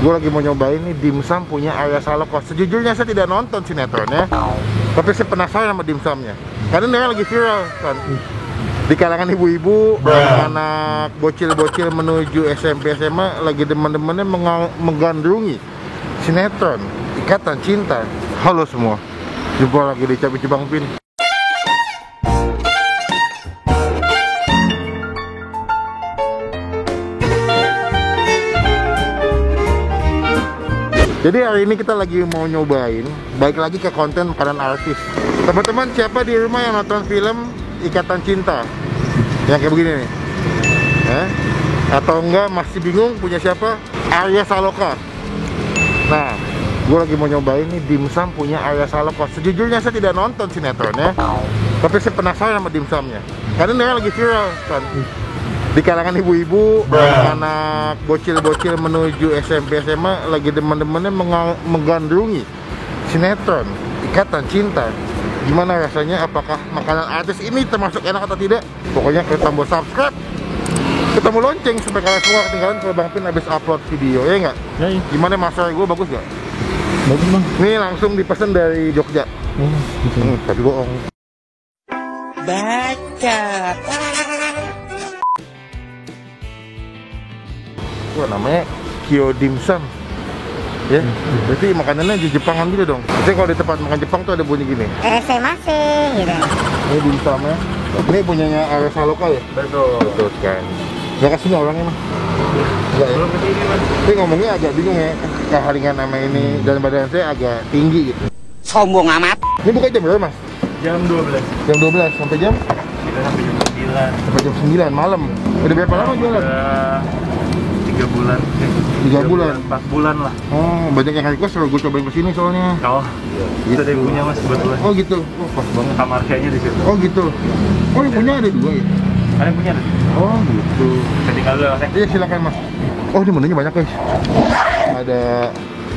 Gue lagi mau nyobain nih dimsum punya Arya Saloka. Sejujurnya saya tidak nonton sinetronnya, tapi saya penasaran sama dimsumnya. Karena dia lagi viral kan di kalangan ibu-ibu, anak bocil-bocil menuju SMP SMA lagi demen-demennya menggandrungi sinetron Ikatan Cinta. Halo semua, jumpa lagi di Cabi Bang Pin. Jadi hari ini kita lagi mau nyobain, balik lagi ke konten makanan artis. Teman-teman, siapa di rumah yang nonton film Ikatan Cinta? Yang kayak begini nih? Atau enggak masih bingung punya siapa? Arya Saloka. Nah, gue lagi mau nyobain nih dimsum punya Arya Saloka. Sejujurnya saya tidak nonton sinetronnya, tapi saya penasaran sama dimsumnya. Karena dia lagi viral kan di kalangan ibu-ibu, anak bocil-bocil menuju SMP SMA lagi demen-demennya menggandrungi sinetron Ikatan Cinta. Gimana rasanya? Apakah makanan artis ini termasuk enak atau tidak? Pokoknya klik tombol subscribe, klik tombol lonceng supaya kalian semua ketinggalan kalau Bang Pin habis upload video, ya nggak? Ya, iya. Gimana masalah gue, bagus nggak? Bagus bang. Ini langsung dipesan dari Jogja. Gitu. Tapi bohong. Baca. Wah, namanya Kyo Dimsum. Ya, berarti makanannya di Jepangan gitu dong. Jadi kalau di tempat makan Jepang tuh ada bunyi gini. Masih gitu. Ini dimsumnya. Ini punyanya Arya Saloka ya? Betul. Betul kan. Gak kesini orangnya mah? Enggak ya? Tapi ngomongnya agak bingung ya. Keharingan nama ini dan badan saya agak tinggi gitu. Sombong amat. Ini buka jam berapa mas? Jam 12. Jam 12 sampai jam? Kita sampai jam 9. Sampai jam 9 malam. Udah berapa lama jualan? 3 bulan. 3 bulan? 4 bulan lah. Oh, banyak yang request kalau gue cobain kesini soalnya. Oh, Gitu. kita ada yang punya mas kebetulan. Oh gitu? Oh pas banget. Kamar kayaknya di situ. Oh gitu? Oh yang punya ada 2 ya? Ada yang punya ada? Oh gitu. Saya tinggal dulu mas. Iya silakan mas. Oh ini menunya banyak guys. Ada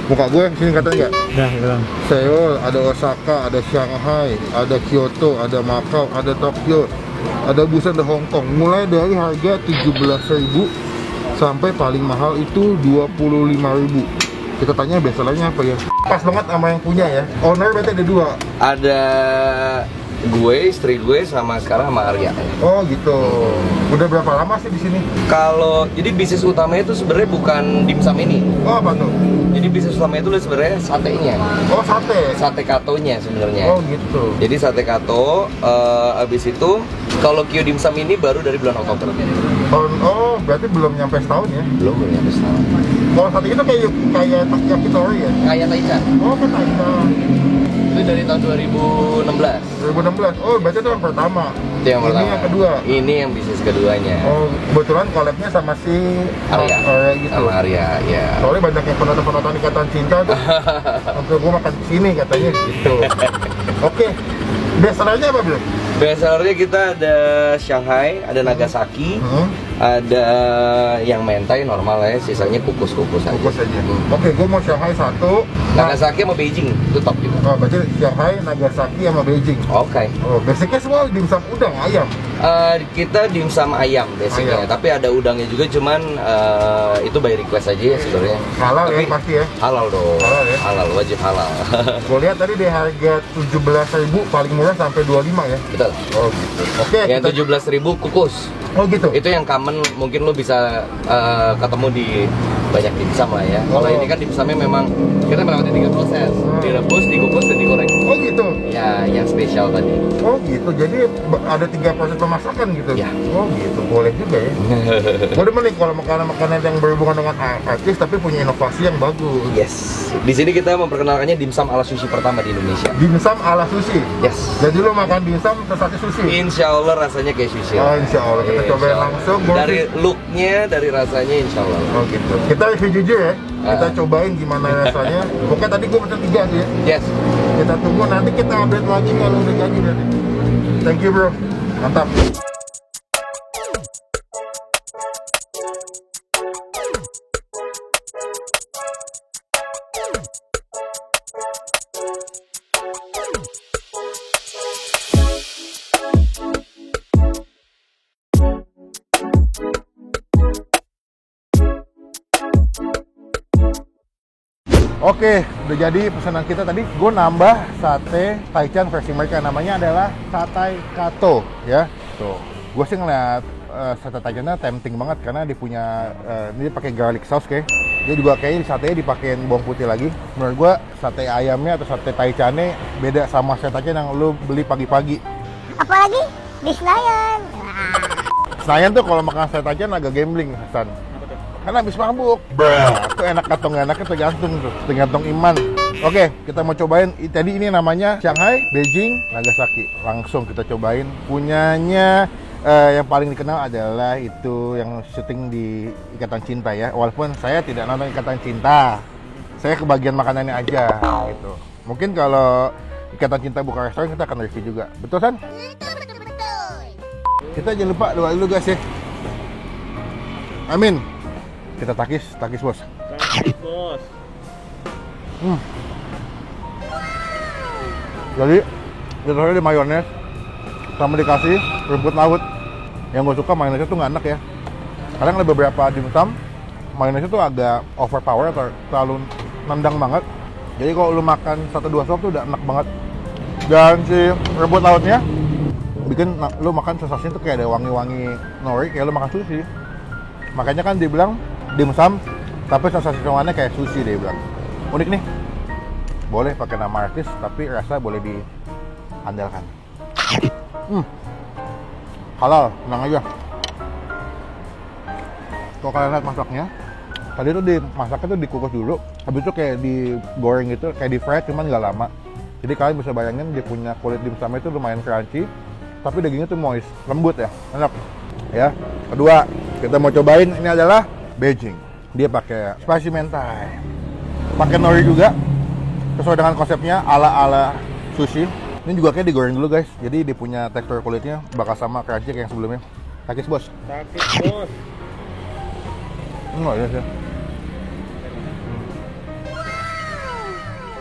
muka gue yang sini katanya nggak? Nah, bang. Seoul, ada Osaka, ada Shanghai, ada Kyoto, ada Macau, ada Tokyo, ada Busan, ada Hong Kong. Mulai dari harga 17.000 sampai paling mahal itu 25.000. Kita tanya bestsellernya apa ya? Pas banget sama yang punya ya. Owner berarti ada 2. Ada gue, istri gue, sama sekarang sama Arya. Oh gitu. Udah berapa lama sih di sini? Kalau jadi bisnis utamanya itu sebenarnya bukan dimsum ini. Oh apa tuh? Jadi bisnis utamanya itu sebenarnya satenya, Oh sate. sate katonya sebenarnya. Oh gitu. Jadi sate kato, abis itu kalau Kyo dimsum ini baru dari bulan Oktober. Oh berarti belum nyampe setahun ya? Belum nyampe setahun. Kalau sate itu kayak yakitori ya? Kayak Taichan. Oh kayak Taichan. Itu dari tahun 2016. 2016. Oh berarti itu yang pertama. Itu yang pertama. Ini yang kedua. Ini yang bisnis keduanya. Oh kebetulan collabnya sama si Arya. Arya gitu. Sama Arya, ya. Soalnya banyak yang penonton Ikatan Cinta tuh. Oke, gue makan di sini katanya gitu. Oke. Bestsellernya apa belum? Bestsellernya kita ada Shanghai, ada Nagasaki, ada yang mentai normal ya, sisanya kukus-kukus aja. Kukus aja. Oke, gue mau Shanghai 1. Nagasaki sama Beijing, itu top juga. Oh, berarti Shanghai, Nagasaki sama Beijing. Oke. Oh, basicnya semua dimsum udang, ayam. Kita dimsum ayam basicnya, Ayam. tapi ada udangnya juga, cuman itu by request aja ya sebenarnya. Halal Tapi ya pasti ya. Halal dong. Halal ya? Halal, wajib halal. Gue lihat tadi di harga 17.000 paling murah sampai 25 ya. Betul. Oh gitu. Oke, Yang kita... 17.000 kukus. Oh gitu. Itu yang common, mungkin lo bisa ketemu di banyak dimsum lah ya. Kalau Oh. ini kan dimsumnya memang kita melewati 3 proses, direbus, dikukus, dan digoreng. Oh gitu. Ya, yang spesial tadi. Oh gitu. Jadi ada 3 proses pemasakan gitu. Ya. Oh gitu. Boleh juga ya. Gue demen nih kalau makanan-makanan yang berhubungan dengan artis tapi punya inovasi yang bagus. Yes. Di sini kita memperkenalkannya dimsum ala sushi pertama di Indonesia. Dimsum ala sushi. Yes. Jadi lo makan dimsum terus sate sushi. Insya Allah rasanya kayak sushi. Oh insya Allah kita Insya cobain Allah. langsung. Dari looknya, dari rasanya, insya Allah. Oh gitu. Kita review jujur ya. Kita cobain gimana rasanya. Pokoknya tadi gue pesen 3 tuh ya. Yes. Kita tunggu nanti kita update lagi kalau udah jadi berarti. Thank you bro. Mantap. Oke, udah jadi pesanan kita tadi. Gue nambah sate taichan versi mereka, namanya adalah satay kato ya. Tuh, gue sih ngeliat sate taichannya tempting banget karena dia punya dia pakai garlic sauce kayak. Dia juga kayaknya di satenya dipakein bawang putih lagi. Menurut gue sate ayamnya atau sate taichannya beda sama sate taichan yang lu beli pagi-pagi. Apalagi di Senayan. Senayan tuh kalau makan sate taichan agak gambling, Hasan. Karena habis mabuk. Itu enak atau nggak enaknya tergantung tuh, tergantung iman. Oke, kita mau cobain. Tadi ini namanya Shanghai, Beijing, Nagasaki. Langsung kita cobain. Punyanya yang paling dikenal adalah itu yang syuting di Ikatan Cinta ya. Walaupun saya tidak nonton Ikatan Cinta, saya kebagian makanannya aja gitu. Mungkin kalau Ikatan Cinta buka restoran kita akan review juga. Betul kan? Kita jangan lupa doa dulu guys ya. Amin. Kita takis bos. Takis bos. Jadi ditaruh di mayones sama dikasih rumput laut. Yang gue suka mayonesnya tuh nggak enak ya. Kadang ada beberapa dimsum mayonesnya tuh agak overpower atau terlalu nendang banget. Jadi kalau lu makan 1-2 suap tuh udah enak banget. Dan si rumput lautnya bikin lu makan sensasinya tuh kayak ada wangi-wangi nori, kayak lu makan sushi. Makanya kan dibilang dimsum, tapi sensasi semuanya kayak sushi dia bilang. Unik nih. Boleh pakai nama artis, tapi rasa boleh diandalkan. Halal, tenang aja. Kalau kalian lihat masaknya, tadi tuh masaknya tuh dikukus dulu, habis itu kayak digoreng gitu, kayak di fry cuman nggak lama. Jadi kalian bisa bayangin dia punya kulit dimsum itu lumayan crunchy, tapi dagingnya tuh moist, lembut ya, enak. Ya, kedua kita mau cobain ini adalah Beijing. Dia pakai spicy mentai, pakai nori juga, sesuai dengan konsepnya ala sushi. Ini juga kayak digoreng dulu guys, jadi dia punya tekstur kulitnya bakal sama crunchy kayak yang sebelumnya. Takis bos. Takis bos. Enggak ya sih.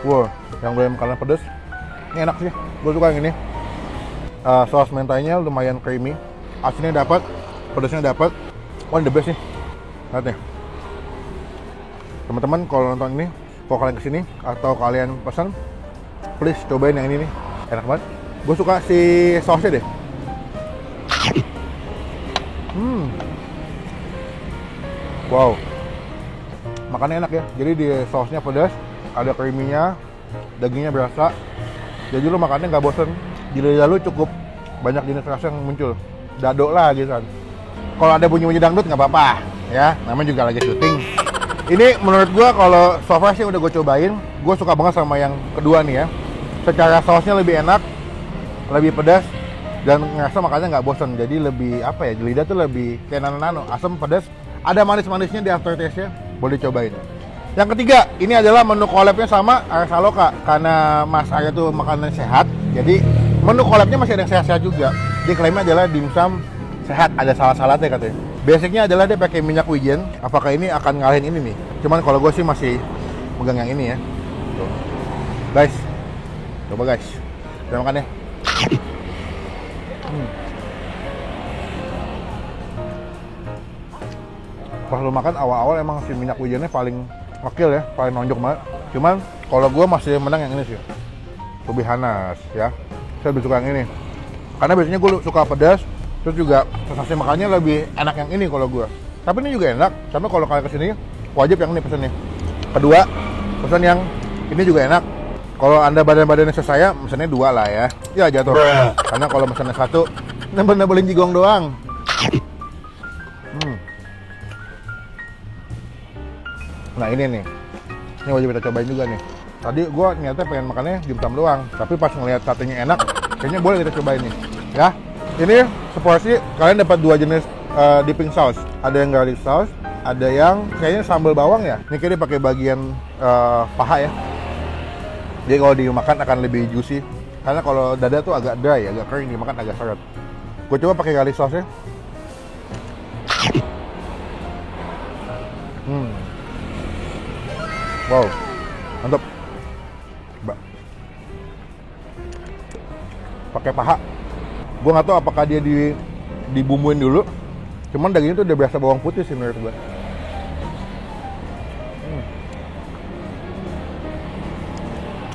Wow, yang belum makanan pedas. Ini enak sih, gue suka yang ini. Saus mentainya lumayan creamy, asinnya dapat, pedasnya dapat. Wah, the best nih. Lihat nih. Teman-teman kalau nonton ini, kalau kalian kesini atau kalian pesan, please cobain yang ini nih. Enak banget. Gue suka si sausnya deh. Wow. Makannya enak ya. Jadi di sausnya pedas, ada creamy-nya, dagingnya berasa. Jadi lu makannya nggak bosen. Di lidah lu cukup banyak jenis rasa yang muncul. Dado lah gitu kan. Kalau ada bunyi-bunyi dangdut nggak apa-apa ya. Namanya juga lagi syuting. Ini menurut gua kalau so far sih udah gue cobain, gue suka banget sama yang kedua nih ya. Secara sausnya lebih enak, lebih pedas, dan ngerasa makannya nggak bosan. Jadi lebih apa ya, di lidah tuh lebih kayak nano-nano, asam, pedas. Ada manis-manisnya di aftertaste-nya, boleh cobain. Yang ketiga, ini adalah menu collab-nya sama Arya Saloka. Karena Mas Arya tuh makanan sehat, jadi menu collab-nya masih ada yang sehat-sehat juga. Dia klaimnya adalah dimsum sehat, ada salah-salahnya katanya. Basicnya adalah dia pakai minyak wijen. Apakah ini akan ngalahin ini nih? Cuman kalau gue sih masih pegang yang ini ya. Tuh. Guys, coba guys, kita makan ya. Pas lu makan awal-awal emang si minyak wijennya paling wakil ya, paling nonjok banget. Cuman kalau gue masih menang yang ini sih, lebih panas ya. Saya lebih suka yang ini, karena biasanya gue suka pedas. Terus juga sensasi makannya lebih enak yang ini kalau gue. Tapi ini juga enak, karena kalau kalian kesini wajib yang ini pesennya. Kedua, pesan yang ini juga enak. Kalau anda badan-badannya saya, pesannya 2 lah ya. Ya jatuh. Karena kalau pesannya 1, nambah-nambahin jigong doang. Nah ini nih, ini wajib kita cobain juga nih. Tadi gue niatnya pengen makannya dimsum doang, tapi pas ngelihat satenya enak, kayaknya boleh kita cobain nih. Ya, ini seporsi kalian dapat 2 jenis dipping sauce. Ada yang garlic sauce, ada yang kayaknya sambal bawang ya. Ini kayaknya pakai bagian paha ya. Jadi kalau dimakan akan lebih juicy. Karena kalau dada tuh agak dry, agak kering, dimakan agak seret. Gue coba pakai garlic sauce ya. Wow, mantap. Coba. Pakai paha. Gue nggak tahu apakah dia dibumbuin dulu. Cuman dagingnya tuh udah berasa bawang putih sih menurut gue.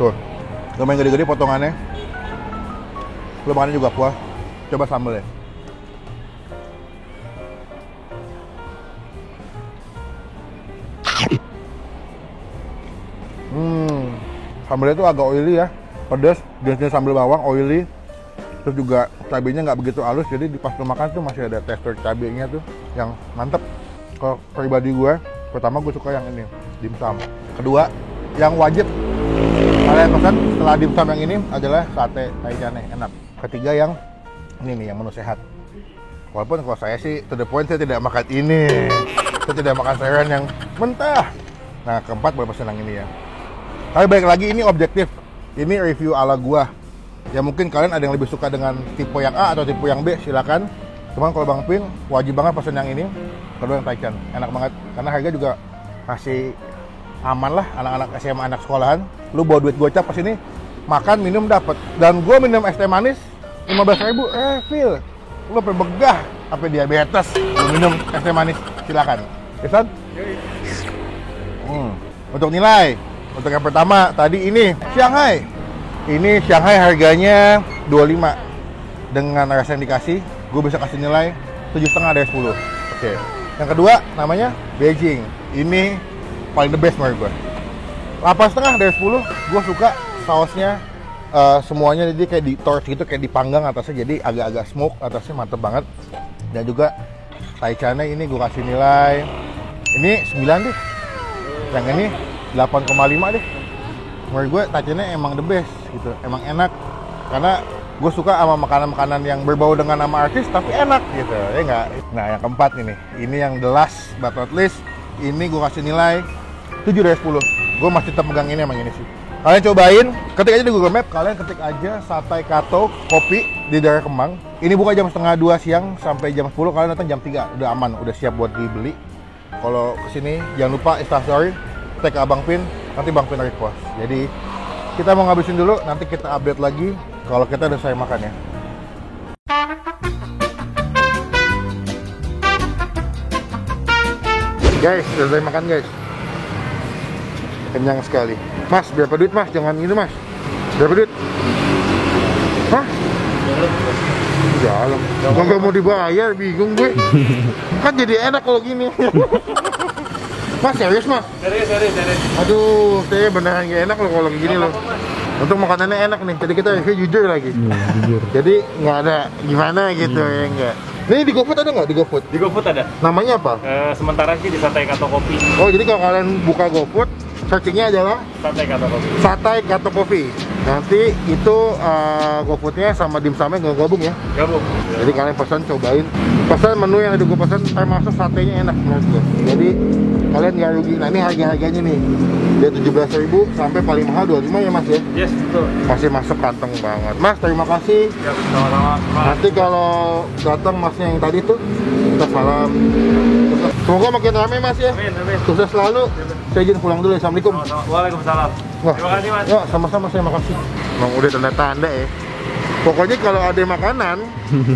Tuh, lumayan gede-gede potongannya. Lu makannya juga puas. Coba sambal ya. Sambalnya tuh agak oily ya, pedas, jenisnya sambal bawang oily. Terus juga cabenya nggak begitu halus, jadi di pas lu makan tuh masih ada tekstur cabenya tuh yang mantep. Kalau pribadi gue, pertama gue suka yang ini, dimsum. Kedua, yang wajib kalian pesan setelah dimsum yang ini adalah sate taichan, enak. Ketiga yang ini nih, yang menu sehat. Walaupun kalau saya sih, to the point, saya tidak makan ini. Saya tidak makan sayuran yang mentah. Nah, keempat boleh pesan yang ini ya. Tapi balik lagi, ini objektif. Ini review ala gua. Ya mungkin kalian ada yang lebih suka dengan tipe yang A atau tipe yang B, silakan. Cuman kalau Bang Pin, wajib banget pesan yang ini. Kedua yang taichan, enak banget. Karena harga juga masih aman lah, anak-anak SMA, anak sekolahan. Lu bawa duit gocap ke sini, makan, minum dapat. Dan gua minum es teh manis 15.000, refill. Lu sampai begah, sampai diabetes. Lu minum es teh manis, silakan. Pesan? Untuk nilai, untuk yang pertama tadi ini Shanghai. Ini Shanghai harganya 25. Dengan rasa yang dikasih, gue bisa kasih nilai 7,5 dari 10. Oke. Yang kedua namanya Beijing. Ini paling the best menurut gue. 8,5 dari 10. Gue suka sausnya, semuanya jadi kayak di torch gitu, kayak dipanggang atasnya, jadi agak-agak smoke atasnya, mantep banget. Dan juga taichannya ini gue kasih nilai, ini 9 deh. Yang ini 8,5 deh. Menurut gue taichannya emang the best gitu, emang enak. Karena gue suka sama makanan-makanan yang berbau dengan nama artis tapi enak gitu, ya enggak? Nah yang keempat ini yang the last but not least, ini gue kasih nilai 7 dari 10. Gue masih tetap megang ini, emang ini sih. Kalian cobain, ketik aja di Google Map, kalian ketik aja Satay Kato Kopi di daerah Kemang. Ini buka jam setengah 2 siang sampai jam 10, kalian datang jam 3, udah aman, udah siap buat dibeli. Kalau kesini jangan lupa instastory, tag Abang Pin, nanti Bang Pin repost. Jadi kita mau ngabisin dulu, nanti kita update lagi kalau kita udah selesai makan ya. Guys, udah selesai makan guys. Kenyang sekali. Mas, berapa duit mas? Jangan ini mas. Berapa duit? Hah? Dalam. Nggak mau dibayar, bingung gue. Kan jadi enak kalau gini. Mas, serius mas? Serius. Aduh, saya beneran gak enak loh kalau gini loh. Untuk makanannya enak nih, jadi kita review jujur lagi. Jujur. Jadi nggak ada gimana gitu ya enggak. Ini di GoFood ada nggak di GoFood? Di GoFood ada. Namanya apa? Sementara sih di Satay Kato Kopi. Oh, jadi kalau kalian buka GoFood, searchingnya adalah Satay Kato Kopi. Satay Kato Coffee. Nanti itu GoFoodnya sama dimsumnya gabung ya. Gabung. Jadi kalian pesan, cobain. Pesan menu yang ada gue pesan, termasuk satenya enak menurut gue. Jadi kalian nggak rugi. Nah ini harga-harganya nih, dari 17.000 sampai paling mahal 25 ya mas ya. Yes, betul. Masih masuk kantong banget. Mas, terima kasih. Ya, sama-sama. Nanti kalau datang masnya yang tadi tuh, kita salam. Semoga makin ramai mas ya. Amin. Sukses selalu. Saya izin pulang dulu ya. Assalamualaikum. Sama-sama. Waalaikumsalam. Wah, Terima kasih mas. ya, sama-sama, saya makasih. Emang udah tanda-tanda ya. Pokoknya kalau ada makanan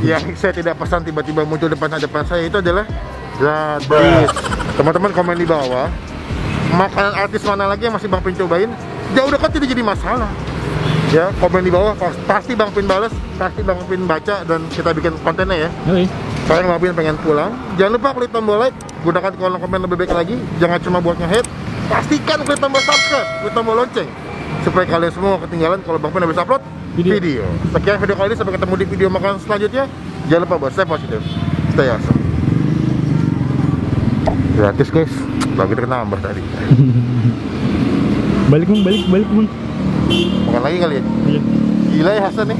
yang saya tidak pesan tiba-tiba muncul depan saya, itu adalah gratis. Teman-teman komen di bawah, makanan artis mana lagi yang masih Bang Pin cobain? Jauh dekat tidak jadi masalah. Ya, komen di bawah, pasti Bang Pin balas, pasti Bang Pin baca, dan kita bikin kontennya ya. Oke. Sekarang Bang Pin pengen pulang. Jangan lupa klik tombol like, gunakan kolom komen lebih baik lagi. Jangan cuma buat nge-hate, pastikan klik tombol subscribe, klik tombol lonceng, supaya kalian semua ketinggalan kalau Bang Pin habis upload video. Sekian video kali ini, sampai ketemu di video makan selanjutnya. Jangan lupa buat stay positif, stay awesome. Gratis guys, bagi kita nambah tadi. Balik bang. Makan lagi kali ya? Iya. Gila ya Hasan nih.